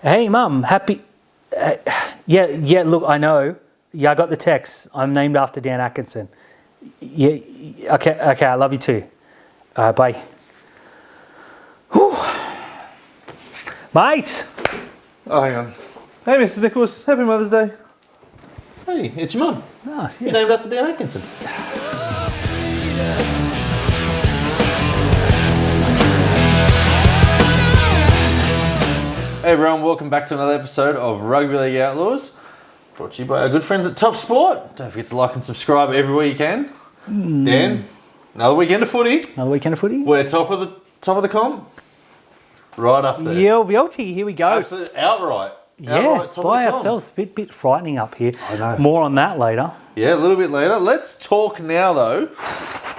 Hey, Mum, happy... yeah, look, I know. Yeah, I got the text. I'm named after Dan Atkinson. Yeah, okay, I love you too. Bye. Whew. Mate! Oh, hang on. Hey, Mr. Nicholas. Happy Mother's Day. Hey, it's your mum. Oh, You're yeah. named after Dan Atkinson. Hey everyone, welcome back to another episode of Rugby League Outlaws, brought to you by our good friends at Top Sport. Don't forget to like and subscribe everywhere you can. Dan, another weekend of footy. Another weekend of footy? We're top of the comp, right up there. Yeah, beauty. Here we go. Absolutely outright. Yeah, Outright top by of the comp. ourselves. Bit frightening up here. I know. More on that later. Yeah, a little bit later. Let's talk now, though.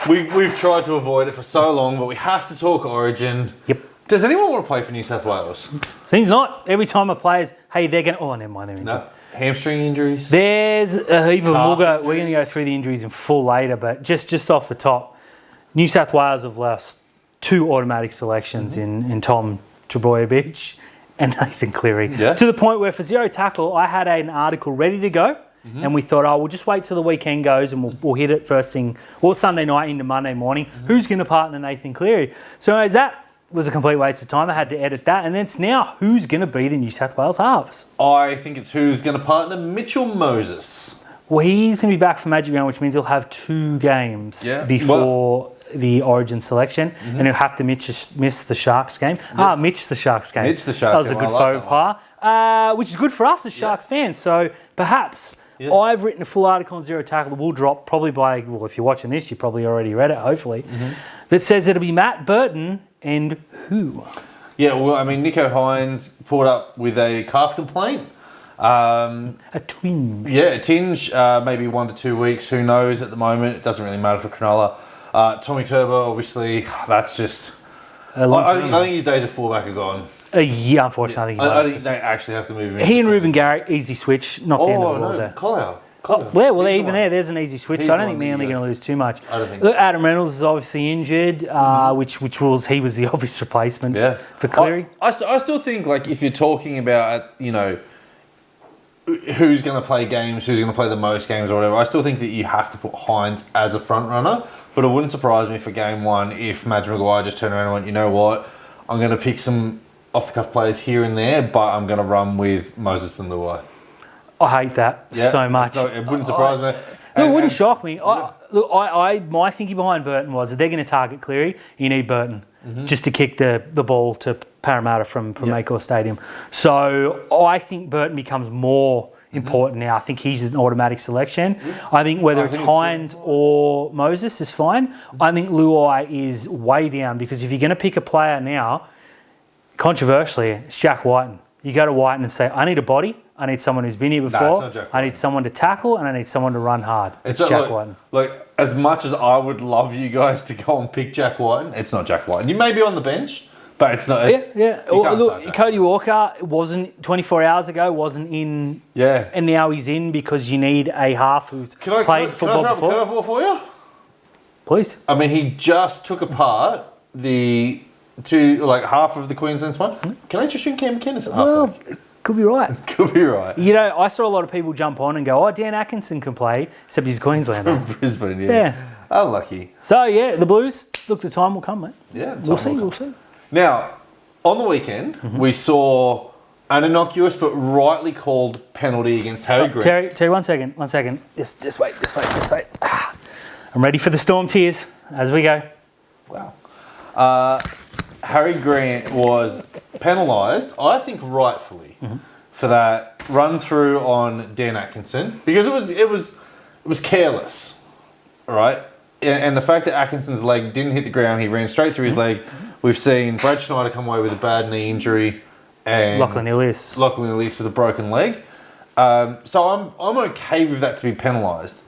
We've tried to avoid it for so long, but we have to talk Origin. Yep. Does anyone want to play for New South Wales? Seems not. Every time a player's, hey, they're going to... Oh, never mind, they're injured. No. Hamstring injuries? There's a heap of them. Calf We're going to go through the injuries in full later, but just off the top, New South Wales have lost 2 automatic selections in Tom Trbojevic and Nathan Cleary. Yeah. To the point where for zero tackle, I had an article ready to go, and we thought, we'll just wait till the weekend goes and we'll hit it first thing, or Sunday night into Monday morning. Who's going to partner Nathan Cleary? So anyways, that was a complete waste of time. I had to edit that, and then it's now who's going to be the New South Wales halves. I think it's who's going to partner Mitchell Moses. Well, he's going to be back for Magic Round, which means he'll have 2 games before the Origin selection, and he'll have to miss the Sharks game. Mitch the Sharks game. Mitch the Sharks That was a game. good I like faux pas, which is good for us as Sharks fans. So perhaps I've written a full article on Zero Tackle that will drop probably by, well, if you're watching this, you probably already read it, hopefully, that says it'll be Matt Burton and who? Yeah, well, I mean, Nico Hines pulled up with a calf complaint. A twinge. Yeah, a tinge, maybe 1 to 2 weeks, who knows at the moment. It doesn't really matter for Cronulla. Tommy Turbo, obviously, that's just... I think his days of fullback are gone. Yeah, unfortunately. I think they actually have to move him. He and Ruben Garrick, easy switch, not the end of the world there. Collier. Even there's an easy switch. So I don't think Manly are going to lose too much. I don't think Look, Adam Reynolds is obviously injured, which was he was the obvious replacement for Cleary. I still think, like, if you're talking about, who's going to play games, who's going to play the most games or whatever, I still think that you have to put Hines as a front runner. But it wouldn't surprise me for game 1 if Madge Maguire just turned around and went, you know what, I'm going to pick some off-the-cuff players here and there, but I'm going to run with Moses and Luai. I hate that so much. It wouldn't surprise me. It wouldn't shock me. My thinking behind Burton was that they're going to target Cleary. You need Burton just to kick the ball to Parramatta from Maycore Stadium. So I think Burton becomes more important now. I think he's an automatic selection. I think whether it's Hines or Moses is fine. I think Luai is way down because if you're going to pick a player now, controversially, it's Jack Whiten. You go to Whiten and say, I need a body. I need someone who's been here before. I need someone to tackle, and I need someone to run hard. It's Jack Whiten. Like, as much as I would love you guys to go and pick Jack Whiten, it's not Jack Whiten. You may be on the bench, but it's not. Look, Cody Walker wasn't 24 hours ago. Wasn't in. Yeah. And now he's in because you need a half who's played football before. Can I curveball for you? Please. I mean, he just took apart half of the Queensland spine. Can I just shoot Cam McInnes at halfback? Could be right. Could be right. I saw a lot of people jump on and go, Dan Atkinson can play, except he's Queenslander. Brisbane, yeah. Unlucky. So, the Blues, look, the time will come, mate. Yeah. We'll see. Now, on the weekend, we saw an innocuous but rightly called penalty against Harry Grant. Terry, one second. Just wait. I'm ready for the Storm tears as we go. Wow. Harry Grant was penalised, I think rightfully, for that run through on Dan Atkinson because it was careless, all right? And the fact that Atkinson's leg didn't hit the ground, he ran straight through his leg. We've seen Brad Schneider come away with a bad knee injury and Lachlan Ilias with a broken leg. So I'm okay with that to be penalised,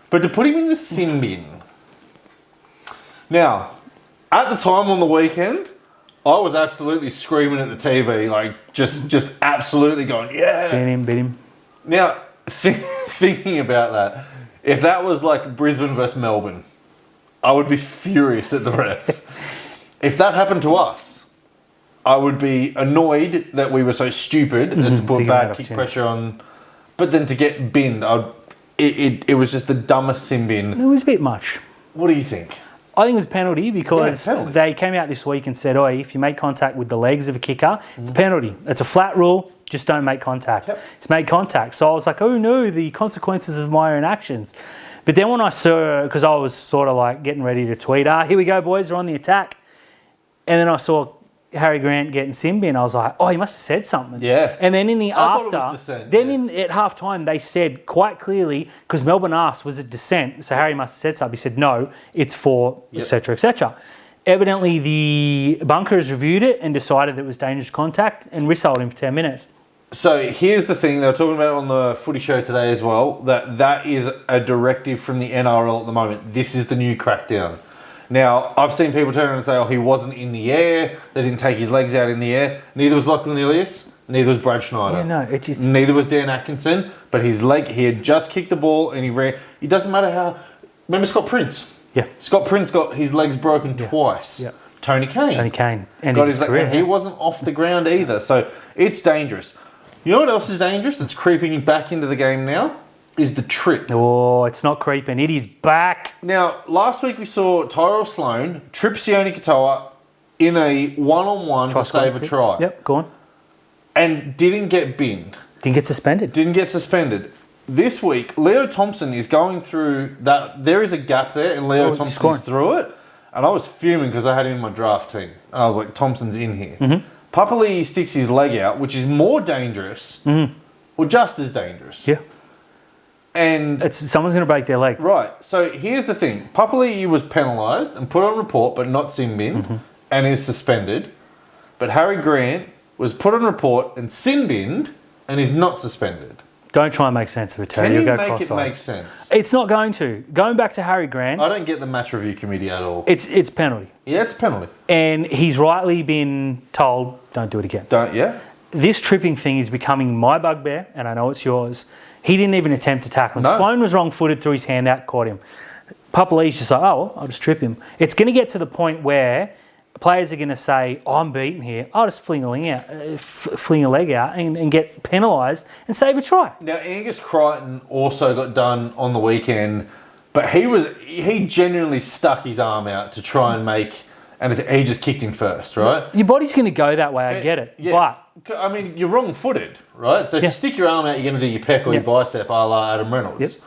but to put him in the sin bin. Now, at the time on the weekend, I was absolutely screaming at the TV, like just absolutely going, yeah. Beat him. Now, thinking about that, if that was like Brisbane versus Melbourne, I would be furious at the ref. If that happened to us, I would be annoyed that we were so stupid as to put bad kick opportunity. pressure on. But then to get binned, it was just the dumbest sin bin. It was a bit much. What do you think? I think it was a penalty because penalty. they came out this week and said, "Oh, if you make contact with the legs of a kicker, it's a penalty. It's a flat rule. Just don't make contact." Yep. It's made contact. So I was like, "Oh no, the consequences of my own actions." But then when I saw, because I was sort of like getting ready to tweet, "Here we go, boys, we're on the attack," and then I saw Harry Grant getting sin bin, I was like, "Oh, he must have said something." Yeah. And then in the I thought it after, was dissent, at half time, they said quite clearly, because Melbourne asked, "Was it dissent?" So Harry must have said something. He said, "No, it's for," etc., etc. Evidently, the bunkers reviewed it and decided that it was dangerous contact and whistled him for 10 minutes. So here's the thing, they were talking about it on the footy show today as well, that is a directive from the NRL at the moment. This is the new crackdown. Now, I've seen people turn around and say, "Oh, he wasn't in the air. They didn't take his legs out in the air." Neither was Lachlan Ilias. Neither was Brad Schneider. Yeah, no, it just... Neither was Dan Atkinson. But his leg, he had just kicked the ball and he ran. It doesn't matter how... Remember Scott Prince? Yeah. Scott Prince got his legs broken twice. Yeah. Tony Kane. Ended Got his leg, career. and he wasn't off the ground either. So it's dangerous. You know what else is dangerous that's creeping back into the game now? Is the trip. Oh, it's not creeping. It is back. Now, last week we saw Tyrell Sloan trip Sione Katoa in a one-on-one to save a try. Yep, go on. And didn't get binned. Didn't get suspended. Didn't get suspended. This week, Leo Thompson is going through that. There is a gap there, and Leo Thompson is through it. And I was fuming because I had him in my draft team. And I was like, Thompson's in here. Mm-hmm. Papali'i sticks his leg out, which is more dangerous, or just as dangerous. Yeah. And someone's going to break their leg. right, so here's the thing. Papali'i was penalised and put on report, but not sin binned, and is suspended. But Harry Grant was put on report and sin binned, and is not suspended. Don't try and make sense of it, Terry. Can You'll you go make it cross-eyed. make sense? It's not going to. Going back to Harry Grant, I don't get the match review committee at all. it's penalty. Yeah, it's a penalty. And he's rightly been told, don't do it again. Yeah? This tripping thing is becoming my bugbear, and I know it's yours. He didn't even attempt to tackle him. No. Sloan was wrong-footed, threw his hand out, caught him. Papali'i's just like, oh, well, I'll just trip him. It's going to get to the point where players are going to say, oh, I'm beaten here. I'll just fling a leg out and get penalised and save a try. Now, Angus Crichton also got done on the weekend, but he genuinely stuck his arm out to try and make, and he just kicked him first, right? Your body's going to go that way, I get it. Yeah. But I mean, you're wrong-footed, right? So if you stick your arm out, you're going to do your pec or your bicep, a la Adam Reynolds.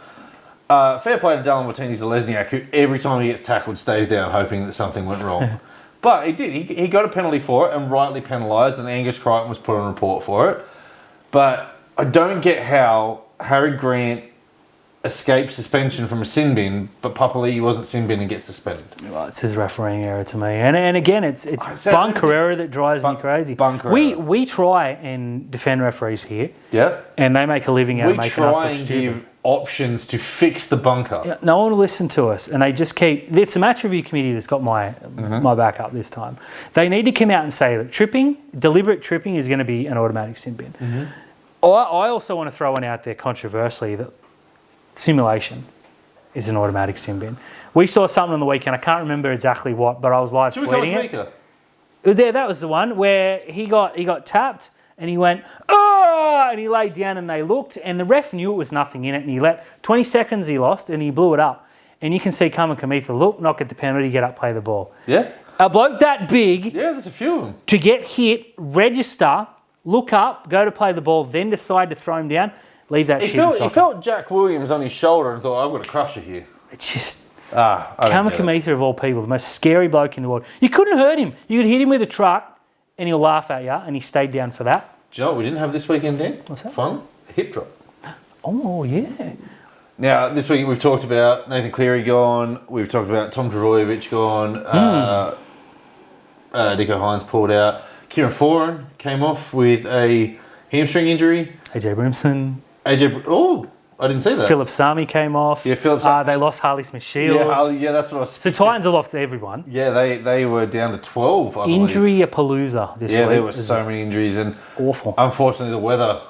Yep. Fair play to Dallin Martinez-Zelezniak, who every time he gets tackled stays down hoping that something went wrong. But he did. He got a penalty for it and rightly penalised, and Angus Crichton was put on report for it. But I don't get how Harry Grant escaped suspension from a sin bin, but Papali'i wasn't sin bin and gets suspended. Well, it's his refereeing error to me. And again, it's bunker error that drives me crazy. We try and defend referees here. Yeah. And they make a living out of making us look stupid. We try and give options to fix the bunker. Yeah, no one will listen to us, and they just keep... It's the match review committee that's got my back up this time. They need to come out and say that deliberate tripping is going to be an automatic sin bin. I also want to throw one out there controversially that simulation is an automatic sin bin. We saw something on the weekend, I can't remember exactly what, but I was live tweeting it. That was the one where he got tapped and he went, oh, and he laid down and they looked and the ref knew it was nothing in it and he let 20 seconds he lost and he blew it up. And you can see Kamitha look, not get the penalty, get up, play the ball. Yeah. A bloke that big, yeah, there's a few of them, to get hit, register, look up, go to play the ball, then decide to throw him down, leave that shit in soccer. He felt Jack Williams on his shoulder and thought, I've got a crusher here. It's just... Kamitha of all people, the most scary bloke in the world. You couldn't hurt him. You could hit him with a truck and he'll laugh at you, and he stayed down for that. Do you know what we didn't have this weekend, Dan? What's that? Fun. A hip drop. Oh, yeah. Now, this week we've talked about Nathan Cleary gone. We've talked about Tom Trbojevic gone. Nico Hines pulled out. Kieran Foran came off with a hamstring injury. AJ Brimson. I didn't see that. Philip Sami came off. Yeah, Philip Sami. They lost Harley Smith-Shields. Yeah, that's what I was... So Titans have lost everyone. Yeah, they were down to 12, I believe. Injury-a-palooza this week. Yeah, there were so many injuries. And awful. Unfortunately, the weather,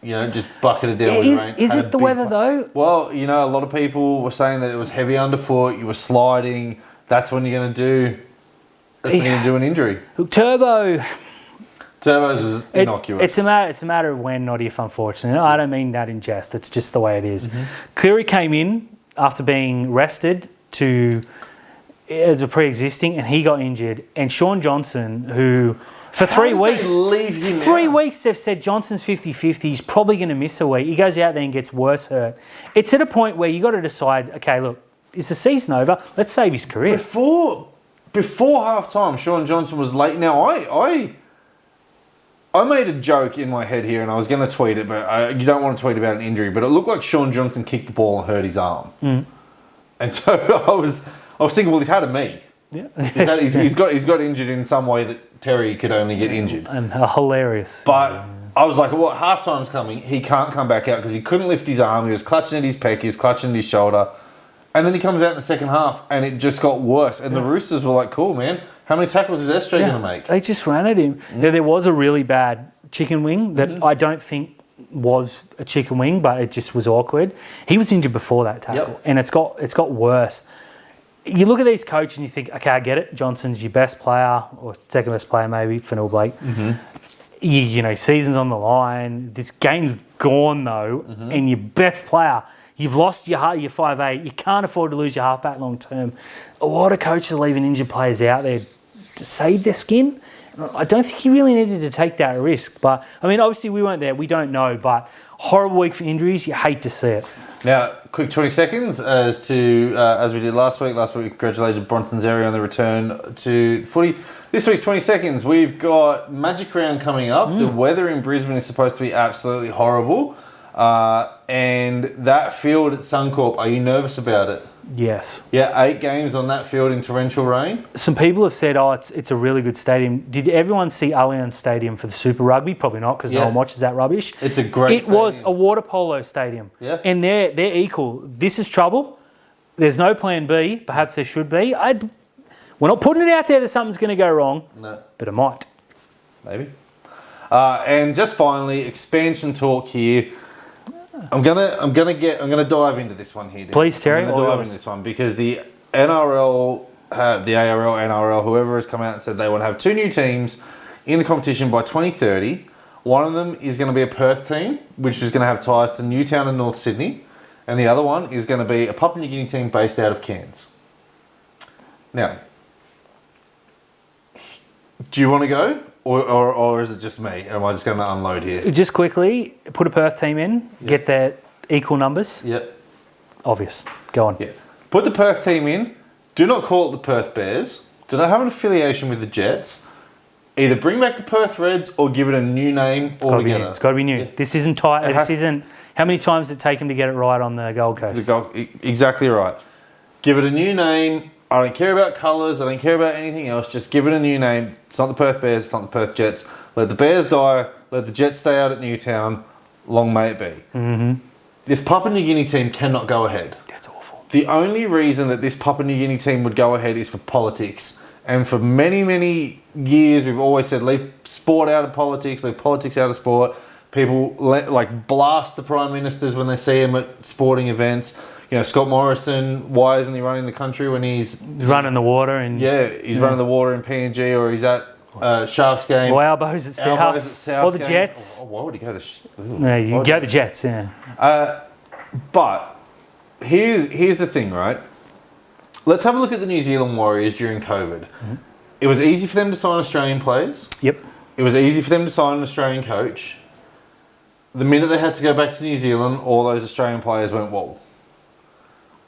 just bucketed down with rain. Is it the weather, though? Well, a lot of people were saying that it was heavy underfoot, you were sliding. That's when you're going to do... That's when you're going to do an injury. Look, Turbo... Turbo's is innocuous. It's a matter of when, not if, unfortunately. I don't mean that in jest. It's just the way it is. Mm-hmm. Cleary came in after being rested as a pre-existing, and he got injured. And Sean Johnson, who for 3 weeks, leave him 3 out? weeks they've said Johnson's 50-50. He's probably going to miss a week. He goes out there and gets worse hurt. It's at a point where you got to decide. Okay, look, is the season over? Let's save his career. Before half time, Sean Johnson was late. Now, I made a joke in my head here, and I was going to tweet it, but you don't want to tweet about an injury. But it looked like Sean Johnson kicked the ball and hurt his arm, and so I was thinking, well, he's had a me. Yeah. He's got injured in some way that Terry could only get injured. And hilarious. But I was like, well, half time's coming. He can't come back out because he couldn't lift his arm. He was clutching at his pec. He was clutching at his shoulder. And then he comes out in the second half, and it just got worse. And the Roosters were like, cool, man. How many tackles is Estre going to make? They just ran at him. There was a really bad chicken wing that I don't think was a chicken wing, but it just was awkward. He was injured before that tackle, and it's got worse. You look at these coaches and you think, okay, I get it. Johnson's your best player, or second best player maybe, Fanil Blake. You know, season's on the line. This game's gone though, and your best player, you've lost your 5'8". You can't afford to lose your halfback long term. A lot of coaches are leaving injured players out there to save their skin. I don't think he really needed to take that risk. But, I mean, obviously we weren't there. We don't know. But horrible week for injuries. You hate to see it. Now, quick 20 seconds as we did last week. Last week we congratulated Bronson Xerri on the return to footy. This week's 20 seconds. We've got Magic Round coming up. The weather in Brisbane is supposed to be absolutely horrible. And that field at Suncorp, are you nervous about it? Yes. Yeah, 8 games on that field in torrential rain. Some people have said, it's a really good stadium. Did everyone see Allianz Stadium for the Super Rugby? Probably not, because no one watches that rubbish. It's a great stadium. Was a water polo stadium. Yeah. And they're equal. This is trouble. There's no plan B. Perhaps there should be. We're not putting it out there that something's going to go wrong. No. But it might. Maybe. And just finally, expansion talk here. I'm gonna dive into this one here. Please, Terry. I'm gonna dive into this one because the NRL, the ARL, NRL, whoever has come out and said they want to have 2 new teams in the competition by 2030. One of them is going to be a Perth team, which is going to have ties to Newtown and North Sydney, and the other one is going to be a Papua New Guinea team based out of Cairns. Now, do you want to go? Or is it just me? Am I just going to unload here? Just quickly, put a Perth team in, get their equal numbers. Yep. Obvious. Go on. Yeah. Put the Perth team in. Do not call it the Perth Bears. Do not have an affiliation with the Jets. Either bring back the Perth Reds or give it a new name altogether. It's got to be new. Yeah. This isn't tight. This isn't. How many times did it take him to get it right on the Gold Coast? Exactly right. Give it a new name. I don't care about colours. I don't care about anything else. Just give it a new name. It's not the Perth Bears. It's not the Perth Jets. Let the Bears die. Let the Jets stay out at Newtown. Long may it be. This Papua New Guinea team cannot go ahead. That's awful. The only reason that this Papua New Guinea team would go ahead is for politics. And for many, many years, we've always said, leave sport out of politics, leave politics out of sport. People blast the Prime Ministers when they see him at sporting events. You know, Scott Morrison, why isn't he running the country when he's running the water? He's running the water in PNG, or he's at Sharks game. Or Albos at South. Or the Jets. Why would he go to... No, you can go to the Jets, yeah. But here's the thing, right? Let's have a look at the New Zealand Warriors during COVID. It was easy for them to sign Australian players. Yep. It was easy for them to sign an Australian coach. The minute they had to go back to New Zealand, all those Australian players went, whoa.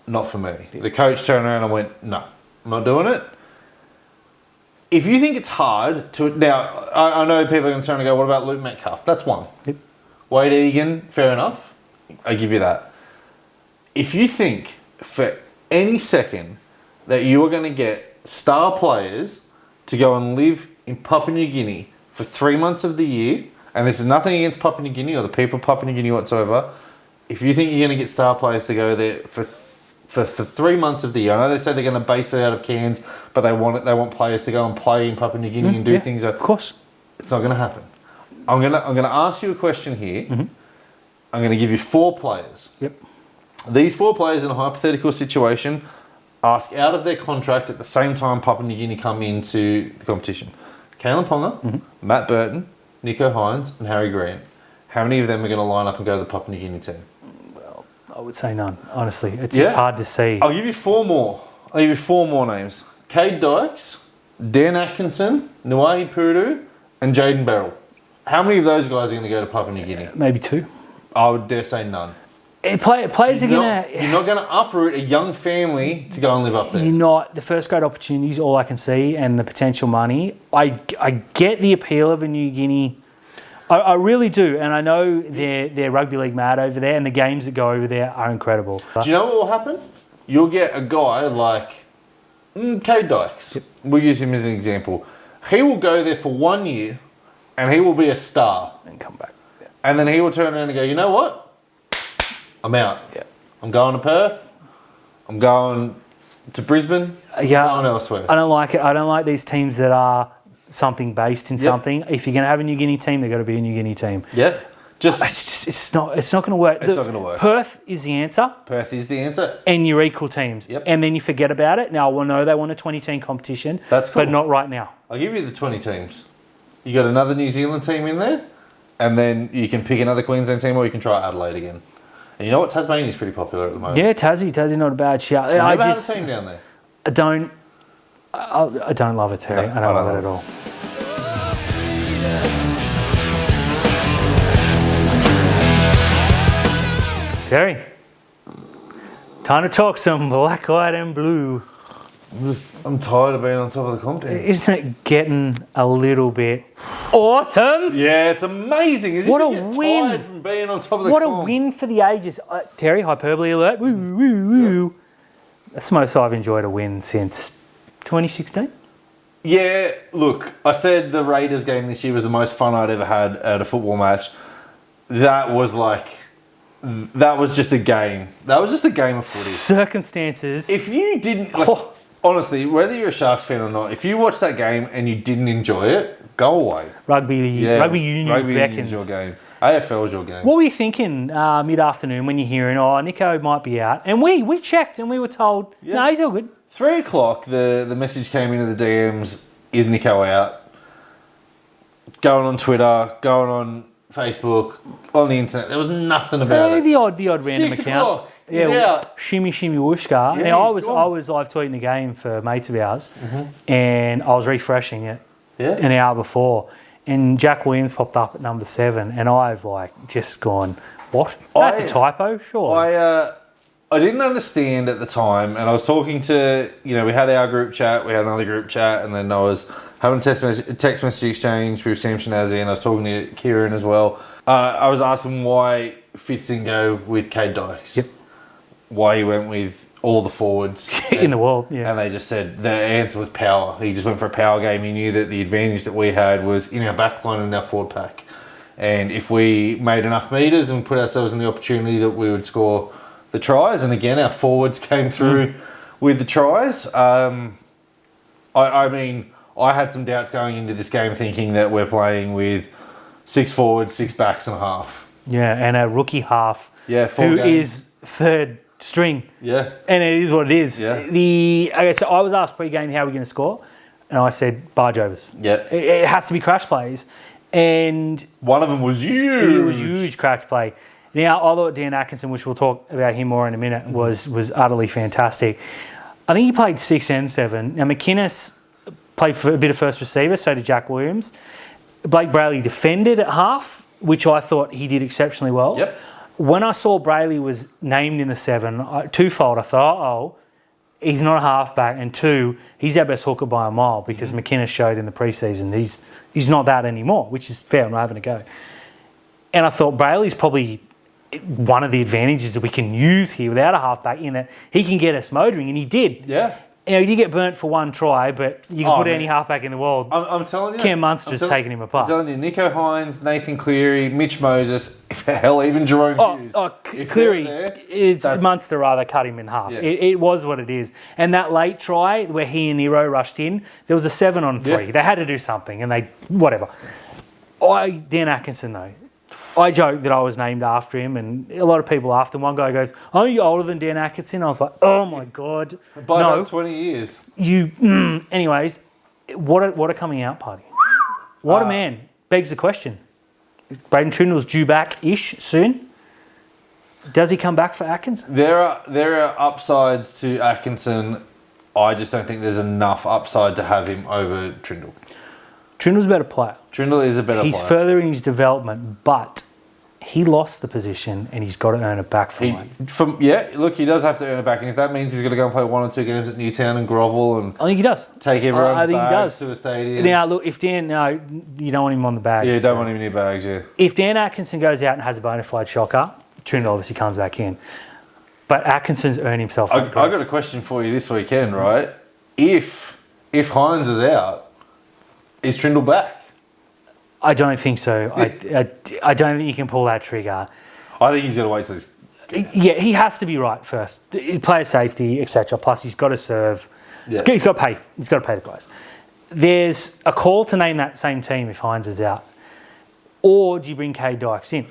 Not for me. The coach turned around and went, no, I'm not doing it. If you think it's hard to... Now, I know people are going to turn and go, what about Luke Metcalf? That's one. Yep. Wade Egan, fair enough. I give you that. If you think for any second that you are going to get star players to go and live in Papua New Guinea for 3 months of the year, and this is nothing against Papua New Guinea or the people of Papua New Guinea whatsoever, if you think you're going to get star players to go there for 3 months of the year. I know they say they're going to base it out of Cairns, but they want players to go and play in Papua New Guinea and do things. Of course, it's not going to happen. I'm going to ask you a question here. I'm going to give you 4 players. Yep. These 4 players in a hypothetical situation ask out of their contract at the same time Papua New Guinea come into the competition. Kalen Ponga, Matt Burton, Nicho Hynes, and Harry Grant. How many of them are going to line up and go to the Papua New Guinea team? Well, I would say none, honestly. It's hard to see. I'll give you 4 more. I'll give you 4 more names. Cade Dykes, Dan Atkinson, Nuahi Puru, and Jaden Beryl. How many of those guys are going to go to Papua New Guinea? Maybe 2. I would dare say none. Players are going to... You're not going to uproot a young family to go and live up there. You're not. The first great opportunity is all I can see, and the potential money. I get the appeal of a New Guinea. I really do, and I know they're rugby league mad over there, and the games that go over there are incredible. Do you know what will happen? You'll get a guy like Cade Dykes. Yep. We'll use him as an example. He will go there for 1 year, and he will be a star. And come back. Yeah. And then he will turn around and go, you know what? I'm out. Yeah. I'm going to Perth. I'm going to Brisbane. Yeah. I'm going elsewhere. I don't like it. I don't like these teams that are something based in something. If you're going to have a New Guinea team, they've got to be a New Guinea team. Yeah. It's not going to work. It's not going to work. Perth is the answer. Perth is the answer. And you're equal teams. Yep. And then you forget about it. Now, we know they want a 20-team competition. That's cool. But not right now. I'll give you the 20 teams. You got another New Zealand team in there, and then you can pick another Queensland team, or you can try Adelaide again. And you know what? Tasmania's pretty popular at the moment. Yeah, Tassie's not a bad shout. I just have a team down there. I don't love it, Terry. No, I don't love it at all. Terry, time to talk some black, white, and blue. I'm tired of being on top of the content. Isn't it getting a little bit awesome? Yeah, it's amazing. What a win! Tired from being on top of the What a win for the ages. Terry, hyperbole alert. Woo, woo, woo. That's the most I've enjoyed a win since 2016. Yeah, look, I said the Raiders game this year was the most fun I'd ever had at a football match. That was just a game. That was just a game of footy. Circumstances. If you didn't... Honestly, whether you're a Sharks fan or not, if you watched that game and you didn't enjoy it, go away. Rugby union beckons. Union's your game. AFL's your game. What were you thinking mid-afternoon when you're hearing, Nico might be out? And we checked and we were told, no, he's all good. 3 o'clock, the message came into the DMs, is Nico out? Going on Twitter, going on Facebook, on the internet. There was nothing about it. The odd random 6 account. o'clock. He's out. Shimmy whooshka. Yeah, now I was live tweeting the game for mates of ours, and I was refreshing it an hour before, and Jack Williams popped up at number 7, and I've just gone, what? That's a typo, sure. I didn't understand at the time, and I was talking to, we had our group chat, we had another group chat, and then I was having a text message exchange with Sam Shanazi, and I was talking to Kieran as well. I was asking why Fitz didn't go with Cade Dykes. Yep. Why he went with all the forwards in the world, yeah. And they just said the answer was power. He just went for a power game. He knew that the advantage that we had was in our back line and our forward pack. And if we made enough metres and put ourselves in the opportunity that we would score the tries, and again, our forwards came through with the tries. I had some doubts going into this game thinking that we're playing with 6 forwards, 6 backs and a half. Yeah, and a rookie half who is third string. Yeah. And it is what it is. Yeah. So I was asked pre-game how we're going to score, and I said barge overs. Yeah. It has to be crash plays. And one of them was huge. It was huge crash play. Now, I thought Dan Atkinson, which we'll talk about him more in a minute, was utterly fantastic. I think he played 6 and 7. Now, McInnes played for a bit of first receiver, so did Jack Williams. Blake Brayley defended at half, which I thought he did exceptionally well. Yep. When I saw Brayley was named in the 7, twofold, I thought, he's not a halfback, and 2, he's our best hooker by a mile because McInnes showed in the preseason he's not that anymore, which is fair. I'm not having a go. And I thought Brayley's probably one of the advantages that we can use here without a halfback in that he can get us motoring, and he did. Yeah. He did get burnt for 1 try, but you can put any halfback in the world. I'm telling you. Cam Munster's taking him apart. I'm telling you, Nicho Hynes, Nathan Cleary, Mitch Moses, hell, even Jerome Hughes. Cleary, Munster rather cut him in half. Yeah. It was what it is. And that late try where he and Nero rushed in, there was a 7-on-3. Yeah. They had to do something, and whatever. Dan Atkinson, though. I joked that I was named after him, and a lot of people after him. One guy goes, "Are you older than Dan Atkinson?" I was like, "Oh my god!" By about 20 years. Anyways, what a coming out party! What a man! begs the question. Braden Trindle's due back-ish soon. Does he come back for Atkinson? There are upsides to Atkinson. I just don't think there's enough upside to have him over Trindle. Trindle's a better player. Trindle is a better player. He's further in his development, but he lost the position and he's got to earn it back from it. Look, he does have to earn it back, and if that means he's going to go and play 1 or 2 games at Newtown and grovel and I think he does. Take everyone's bags to the stadium. Now, look, if Dan, no, you don't want him on the bags. Yeah, you don't want him in your bags, yeah. If Dan Atkinson goes out and has a bona fide shocker, Trindle obviously comes back in. But Atkinson's earned himself I've got a question for you this weekend, right? If Hines is out, is Trindle back? I don't think so. I don't think you can pull that trigger. I think he's got to wait till he's... Yeah, he has to be right first. Player safety, etc. Plus, he's got to serve. Yeah. He's got to pay. He's got to pay the guys. There's a call to name that same team if Hines is out, or do you bring Cade Dykes in?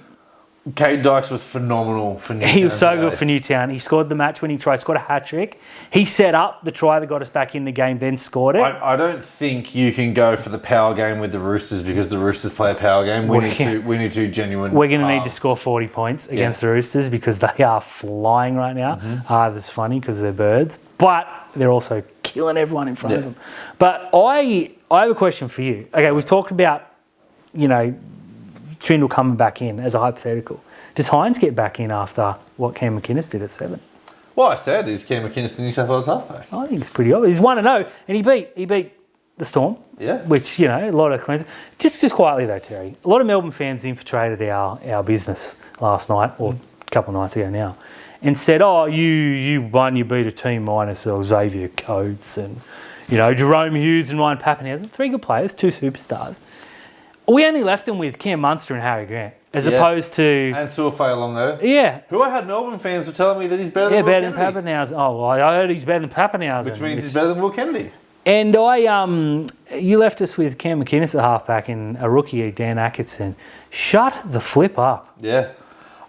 Cade Dykes was phenomenal for Newtown. He was so good for Newtown. He scored the match-winning try, scored a hat-trick. He set up the try that got us back in the game, then scored it. I don't think you can go for the power game with the Roosters because the Roosters play a power game. We need two genuine We're going to need to score 40 points against the Roosters because they are flying right now. That's funny because they're birds. But they're also killing everyone in front of them. But I have a question for you. Okay, we've talked about, Trindle coming back in as a hypothetical. Does Hines get back in after what Cam McInnes did at 7? Well, I said, is Cam McInnes the New South Wales halfback? I think it's pretty obvious. He's 1-0 and he beat the Storm. Yeah. Which, a lot of Queensland... Just quietly though, Terry, a lot of Melbourne fans infiltrated our business last night, or a couple of nights ago now, and said, you won, you beat a team minus Xavier Coates and, Jerome Hughes and Ryan Pappenhausen. 3 good players, 2 superstars. We only left them with Cam Munster and Harry Grant, as opposed to... And Suafai-Longo. Yeah. Who I had Melbourne fans were telling me that he's better than Will Kennedy. Kennedy. Pappenhausen. Oh, well, I heard he's better than Pappenhausen. Which means he's better than Will Kennedy. And you left us with Cam McInnes at halfback and a rookie, Dan Atkinson. Shut the flip up. Yeah.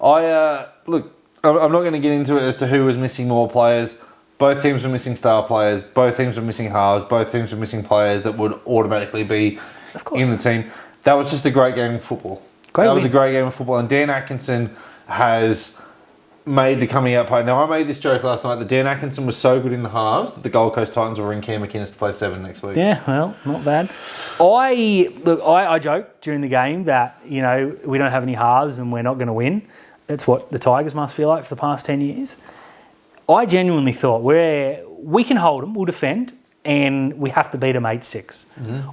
Look, I'm not going to get into it as to who was missing more players. Both teams were missing star players. Both teams were missing halves. Both teams were missing players that would automatically be in the team. That was just a great game of football. Was a great game of football. And Dan Atkinson has made the coming out play. Now, I made this joke last night that Dan Atkinson was so good in the halves that the Gold Coast Titans will ring Cam McInnes to play 7 next week. Yeah, well, not bad. I joked during the game that, we don't have any halves and we're not going to win. That's what the Tigers must feel like for the past 10 years. I genuinely thought we can hold them, we'll defend, and we have to beat them 8-6.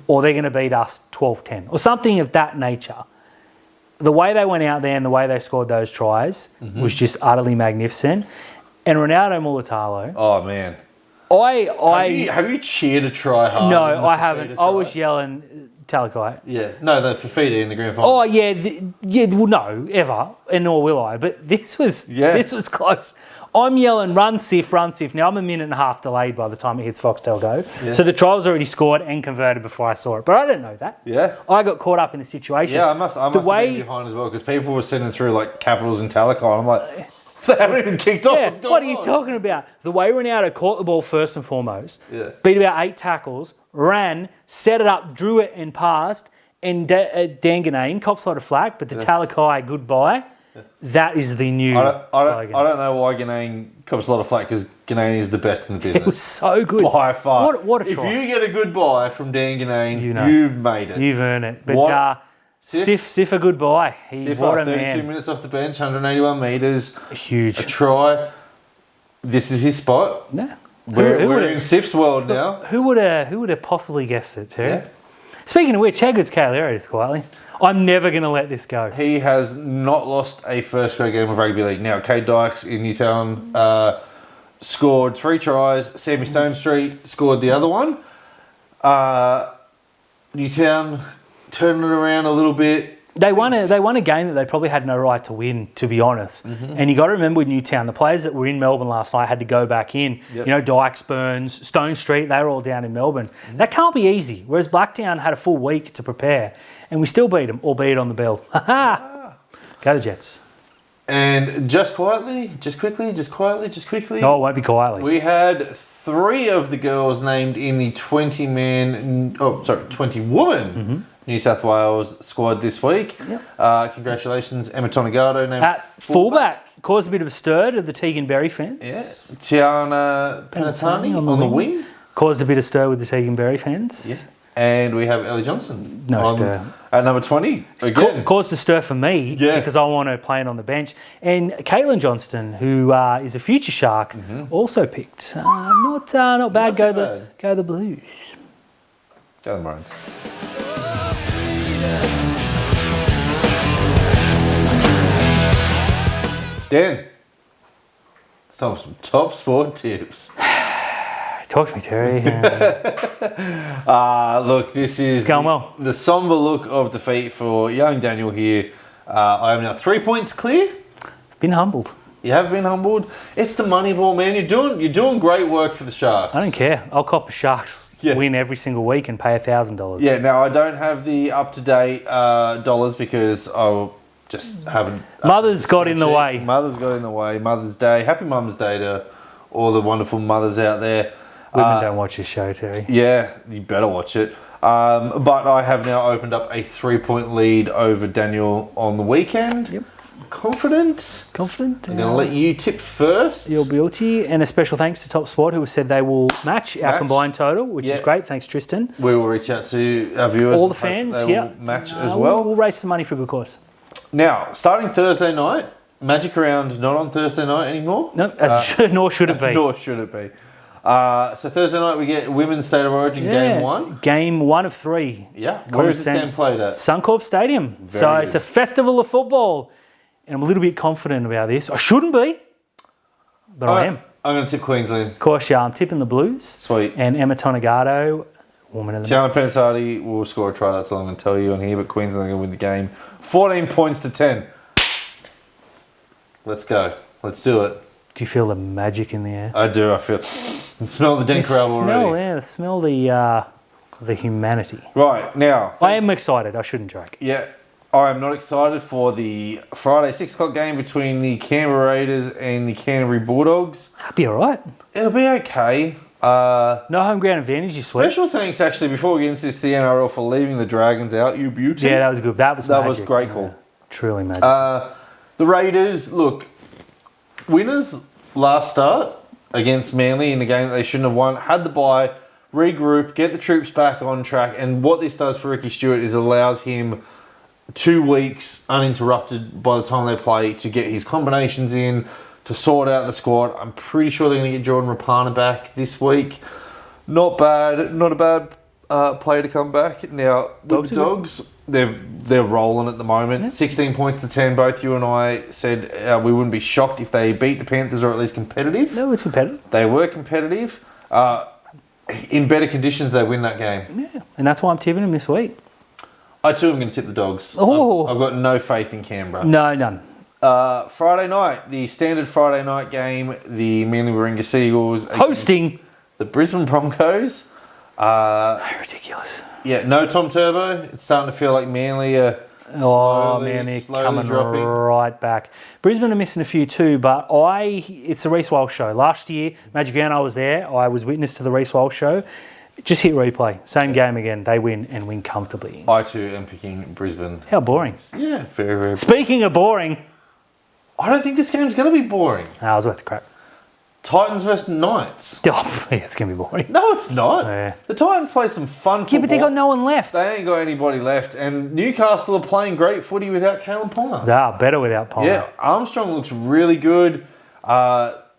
Or they're going to beat us 12-10 or something of that nature. The way they went out there and the way they scored those tries was just utterly magnificent. And Ronaldo Mulatalo. Oh, man. Have you cheered a try hard? No, I haven't. I was yelling Talakai. Yeah. No, the Fafita in the grand final. Oh, yeah. Well, no, ever. And nor will I. But this was close. I'm yelling, run, Sif, run, Sif. Now, I'm a minute and a half delayed by the time it hits Foxtel Go. Yeah. So the try was already scored and converted before I saw it. But I didn't know that. Yeah. I got caught up in the situation. Yeah, I must have been behind as well because people were sending through like capitals and Talakai. I'm like, they haven't even kicked off. What's going on? What are you talking about? The way Ronaldo caught the ball first and foremost, beat about 8 tackles, ran, set it up, drew it and passed, and Dan Ganane cops a lot of flack, but the Talakai goodbye. That is the new slogan. I don't know why Ganane cops a lot of flack because Ganane is the best in the business. It was so good. By far. What a try. If you get a goodbye from Dan Ganane, you've made it. You've earned it. But Sif a goodbye. Sif, 32 minutes off the bench, 181 metres. Huge. A try. This is his spot. Yeah. We're in Sif's world now. Who would have possibly guessed it, Terry? Yeah. Speaking of which, how good's Calero just quietly? I'm never going to let this go. He has not lost a first grade game of rugby league. Now, Cade Dykes in Newtown scored 3 tries. Sammy Stone Street scored the other one. Newtown turned it around a little bit. They won a game that they probably had no right to win, to be honest. And you got to remember with Newtown, the players that were in Melbourne last night had to go back in. Yep. Dykes, Burns, Stone Street, they were all down in Melbourne. That can't be easy. Whereas Blacktown had a full week to prepare. And we still beat them, albeit on the bell. Go the Jets. And just quickly. No, it won't be quietly. We had 3 of the girls named in the 20-woman New South Wales squad this week. Yep. Congratulations, Emma Tonegado named At fullback. Caused a bit of a stir to the Tegan Berry fans. Yeah. Tiana Penatani on the wing. Caused a bit of stir with the Tegan Berry fans. Yeah. And we have Ellie Johnson. No stir. At number 20. Again. Caused a stir for me because I want to play it on the bench. And Caitlin Johnston, who is a future Shark, also picked. Not bad. Go the Blues. Go the Maroons. Dan, some top sport tips. Talk to me, Terry. Look, this is the somber look of defeat for young Daniel here. I am now 3 points clear. Been humbled. You have been humbled. It's the money ball, man. You're doing great work for the Sharks. I don't care. I'll cop a Sharks win every single week and pay $1,000. Yeah. Now I don't have the up-to-date dollars because I just haven't. Mother's got in the way. Mother's got in the way. Mother's Day. Happy Mum's Day to all the wonderful mothers out there. Women don't watch this show, Terry. Yeah, you better watch it. But I have now opened up a 3-point lead over Daniel on the weekend. Yep. Confident. I'm going to let you tip first. You're guilty. And a special thanks to Top Sport, who have said they will match our combined total, which is great. Thanks, Tristan. We will reach out to our viewers. All the fans, they will match as well. We'll raise some money for a good cause. Now, starting Thursday night, Magic Round not on Thursday night anymore. No, nor should it be. Nor should it be. So Thursday night we get Women's State of Origin Game 1. Game 1 of 3. Yeah. Where is this game played at? Suncorp Stadium. It's a festival of football. And I'm a little bit confident about this. I shouldn't be, but I am. I'm going to tip Queensland. Of course, yeah. I'm tipping the Blues. Sweet. And Emma Tonegado, woman of the Tiana Penatati will score a try. That's all I'm going to tell you on here. But Queensland are going to win the game. 14 points to 10. Let's go. Let's do it. Do you feel the magic in the air? I do. I feel. And smell the Den Corral already. Smell the humanity. Right now, I am excited. I shouldn't joke. Yeah, I am not excited for the Friday 6 o'clock game between the Canberra Raiders and the Canterbury Bulldogs. That'll be all right. It'll be okay. No home ground advantage, you swear. Special thanks, actually, before we get into this, to the NRL for leaving the Dragons out. You beauty. Yeah, that was good. That was great call. Truly magic. The Raiders, look, winners last start against Manly in the game that they shouldn't have won, had the bye, regroup, get the troops back on track, and what this does for Ricky Stewart is allows him 2 weeks uninterrupted by the time they play to get his combinations in, to sort out the squad. I'm pretty sure they're going to get Jordan Rapana back this week. Not a bad player to come back. Now, with the Dogs, they're rolling at the moment. 16 points to 10. Both you and I said we wouldn't be shocked if they beat the Panthers, or at least competitive. No, it's competitive. They were competitive. In better conditions, they win that game. Yeah, and that's why I'm tipping them this week. I too am going to tip the Dogs. Oh. I've got no faith in Canberra. No, none. Friday night, the standard Friday night game, the Manly Warringah Seagulls hosting the Brisbane Broncos. Ridiculous. Yeah, no Tom Turbo. It's starting to feel like Manly are Manly coming dropping right back. Brisbane are missing a few too, but it's the Reece Walsh show. Last year, Magic Round, I was there. I was witness to the Reece Walsh show. Just hit replay. Same game again. They win and win comfortably. I too am picking Brisbane. How boring. Yeah, very, very. Speaking of boring, I don't think this game's going to be boring. I was worth the crap. Titans versus Knights. Oh, yeah, it's going to be boring. No, it's not. Yeah. The Titans play some fun football. Yeah, but they got no one left. They ain't got anybody left. And Newcastle are playing great footy without Callum Palmer. They are better without Palmer. Yeah, Armstrong looks really good.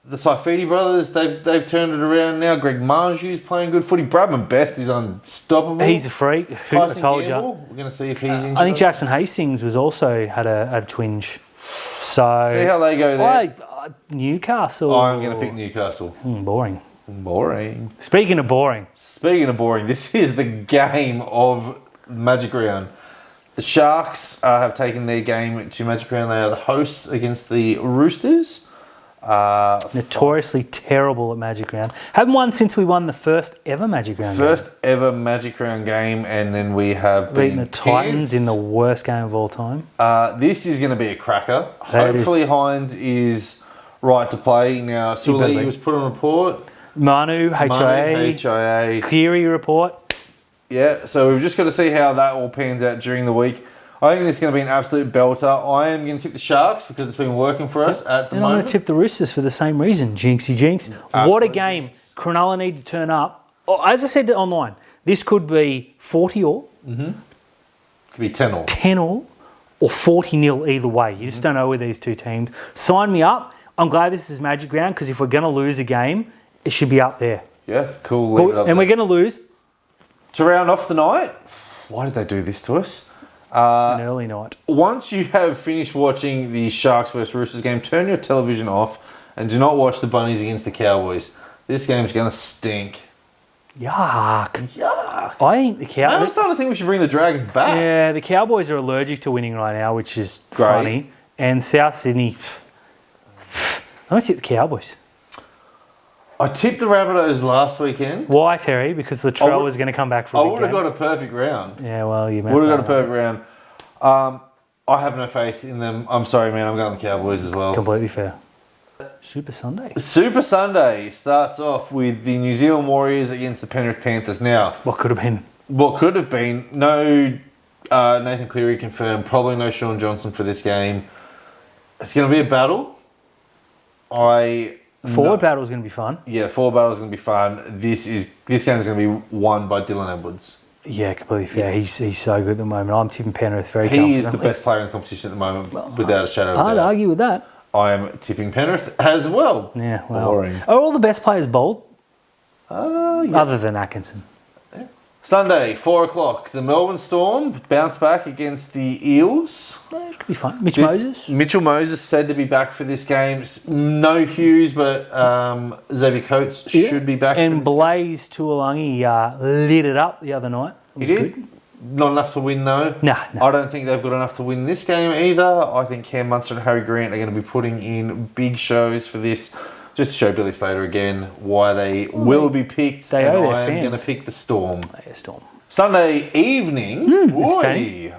The Saifidi brothers, they've turned it around now. Greg Marju's playing good footy. Bradman Best is unstoppable. He's a freak. I told you. We're going to see if he's injured. I think Jackson Hastings was also had a twinge. So see how they go there. Newcastle. I'm going to pick Newcastle. Boring. Speaking of boring, this is the game of Magic Round. The Sharks have taken their game to Magic Round. They are the hosts against the Roosters. Notoriously terrible at Magic Round. Haven't won since we won the first ever Magic Round game, and then we have beaten the Titans in the worst game of all time. This is going to be a cracker. Hopefully Hines is right to play. Now, Sully was put on report. Manu, HIA. Cleary report. Yeah, so we've just got to see how that all pans out during the week. I think this is going to be an absolute belter. I am going to tip the Sharks because it's been working for us at the And moment. I'm going to tip the Roosters for the same reason. Jinxie jinx. What a game. Jinx. Cronulla need to turn up. Oh, as I said online, this could be 40 all, Could be 10 all. 10 all, or 40-0 either way. You just don't know with these two teams. Sign me up. I'm glad this is Magic Round because if we're going to lose a game, it should be up there. Yeah, cool. Leave it up And we're there. going to lose To round off the night, why did they do this to us? an early night. Once you have finished watching the Sharks versus Roosters game, turn your television off and do not watch the Bunnies against the Cowboys. This game's going to stink. Yuck. Yuck. I think the I'm Cowboys... starting to think we should bring the Dragons back. Yeah, the Cowboys are allergic to winning right now, which is Great. funny. And South Sydney... I'm going to tip the Cowboys. I tipped the Rabbitohs last weekend. Why, Terry? Because Latrell was going to come back for I a big would have game. got a perfect round. Yeah, well, you messed Would have got a up. perfect round. I have no faith in them. I'm sorry, man. I'm going the Cowboys as well. Completely fair. Super Sunday. Super Sunday starts off with the New Zealand Warriors against the Penrith Panthers. Now, What could have been? what could have been, no Nathan Cleary confirmed, probably no Sean Johnson for this game. It's going to be a battle. Forward battle is going to be fun. Yeah, forward battle is going to be fun. This game is going to be won by Dylan Edwards. Yeah, completely fair. He's so good at the moment. I'm tipping Penrith very He is the confidently. best player in the competition at the moment, without a shadow of I'd a doubt. argue with that. I am tipping Penrith as well. Yeah, well. Boring. Are all the best players bold? Yeah. Other than Atkinson. Sunday, 4 o'clock. The Melbourne Storm bounce back against the Eels. It could be fun. Moses? Mitchell Moses said to be back for this game. No Hughes, but Xavier Coates should be back. And for this Blaze Tuolangi lit it up the other night. It was He did. good. Not enough to win, though. Nah. I don't think they've got enough to win this game either. I think Cam Munster and Harry Grant are going to be putting in big shows for this, just to show Billy Slater again why they will be picked. They and owe their I am fans. going to pick the Storm. Yeah, Storm. Sunday evening entertaining.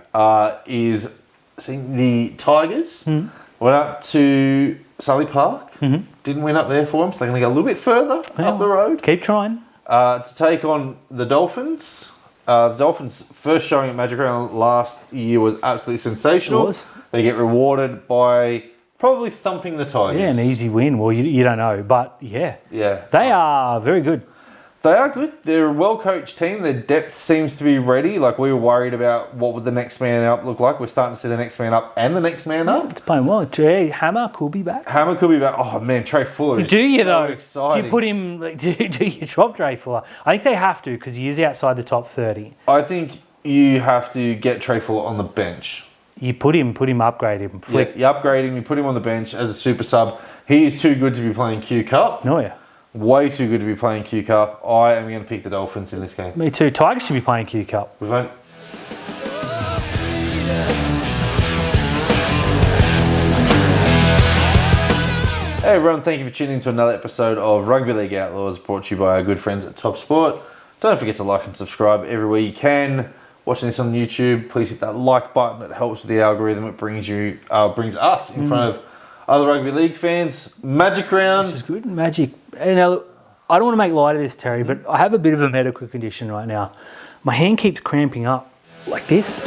is seeing the Tigers. Went up to Sully Park. Didn't win up there for them, so they're going to go a little bit further up the road Keep trying. to take on the Dolphins. The Dolphins' first showing at Magic Round last year was absolutely sensational. It was. They get rewarded by probably thumping the Tigers. Yeah, an easy win. Well, you don't know, but yeah. Yeah. They are very good. They are good. They're a well-coached team. Their depth seems to be ready. Like, we were worried about what would the next man up look like. We're starting to see the next man up and the next man up. It's playing well. Jay Hammer could be back. Hammer could be back. Oh, man, Trey Fuller is Do you so though? exciting. Do you put him? Like, do you drop Trey Fuller? I think they have to because he is outside the top 30. I think you have to get Trey Fuller on the bench. You put him, upgrade him, flick. Yeah, you upgrade him, you put him on the bench as a super sub. He is too good to be playing Q Cup. Oh yeah, Way too good to be playing Q Cup. I am going to pick the Dolphins in this game. me too. Tigers should be playing Q Cup. We've only... Hey everyone, thank you for tuning in to another episode of Rugby League Outlaws, brought to you by our good friends at Top Sport. Don't forget to like and subscribe everywhere you can. Watching this on YouTube, please hit that like button. It helps with the algorithm. It brings us in front of other rugby league fans. Magic Round. Which is good. Magic. And now, look, I don't want to make light of this, Terry, but I have a bit of a medical condition right now. My hand keeps cramping up like this.